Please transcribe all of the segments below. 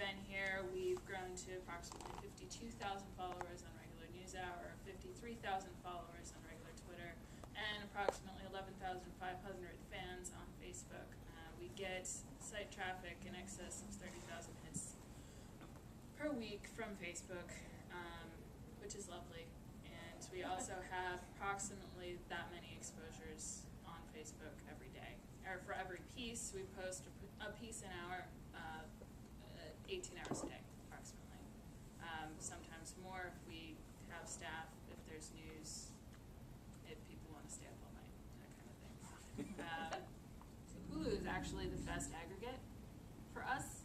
been here, we've grown to approximately 52,000 followers on regular NewsHour, 53,000 followers on regular Twitter, and approximately 11,500 fans on Facebook. We get site traffic in excess of 30,000 hits per week from Facebook, which is lovely. And we also have approximately that many exposures on Facebook every day. Or for every piece, we post a piece an hour, 18 hours a day, approximately. Sometimes more if we have staff, if there's news, if people want to stay up all night, that kind of thing. Hulu is actually the best aggregate for us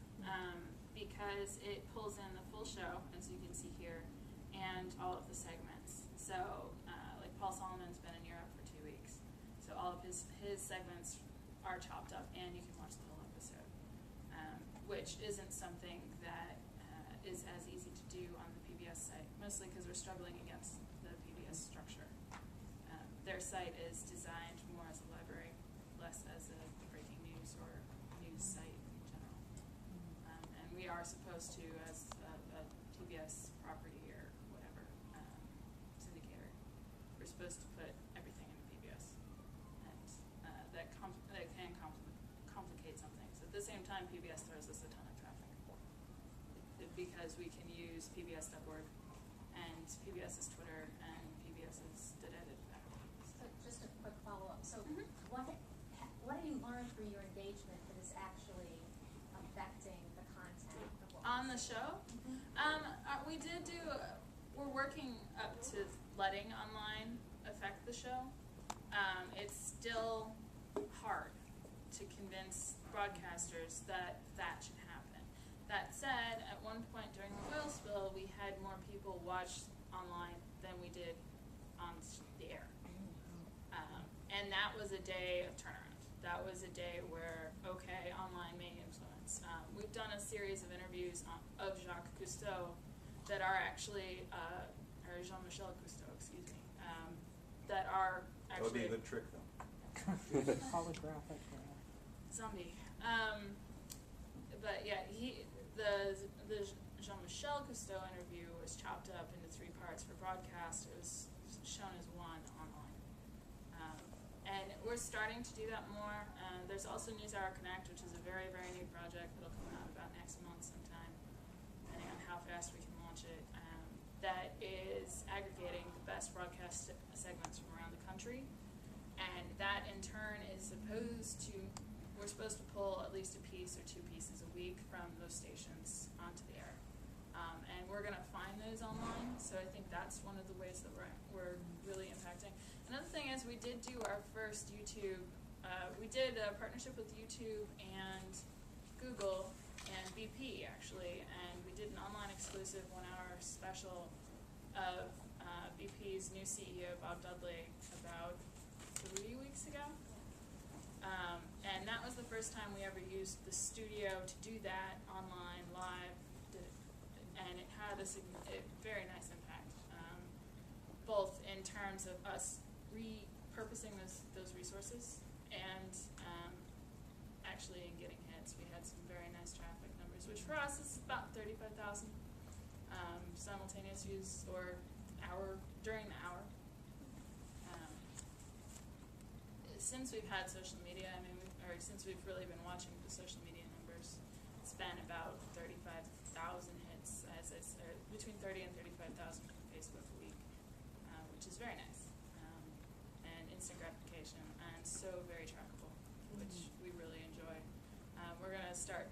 because it pulls in the full show, as you can see here, and all of the segments. So, like Paul Solomon's been in Europe for 2 weeks, so all of his segments are chopped up, and you can watch the whole episode, which isn't something that is as easy to do on the PBS site, mostly because we're struggling against the PBS structure. Their site is designed more as a library, less as a breaking news or news site in general. And we are supposed to, as a PBS property or whatever, syndicator, we're supposed to put everything in PBS. And that can complicate some things. At the same time, PBS throws us a ton of traffic because we can use pbs.org and PBS's Twitter and PBS's edited. So just a quick follow-up. So what have you learned through your engagement that is actually affecting the content of what on the show? We did do, we're working up to letting online affect the show. It's still hard to convince broadcasters that that should happen. That said, at one point during the oil spill, we had more people watch online than we did on the air. And that was a day of turnaround. That was a day where, okay, online may influence. We've done a series of interviews of Jacques Cousteau that are actually, or Jean-Michel Cousteau, excuse me, that are actually... That would be a good trick, though. Holographic. Zombie. But yeah, the Jean-Michel Cousteau interview was chopped up into 3 parts for broadcast. It was shown as one online. And we're starting to do that more. There's also NewsHour Connect, which is a very, very new project that'll come out about next month sometime, depending on how fast we can launch it. That is aggregating the best broadcast segments from around the country. And that in turn is we're supposed to pull at least a piece or 2 pieces a week from those stations onto the air. And we're going to find those online, so I think that's one of the ways that we're really impacting. Another thing is we did do our first YouTube, we did a partnership with YouTube and Google and BP actually, and we did an online exclusive 1-hour special of BP's new CEO, Bob Dudley, about 3 weeks ago. And that was the first time we ever used the studio to do that online, live, and it had a very nice impact, both in terms of us repurposing those resources and actually in getting hits. We had some very nice traffic numbers, which for us is about 35,000 simultaneous views or during the hour. Since we've had social media, since we've really been watching the social media numbers, it's been about 35,000 hits, between 30 and 35,000 from Facebook a week, which is very nice, and instant gratification, and so very trackable, which we really enjoy. We're going to start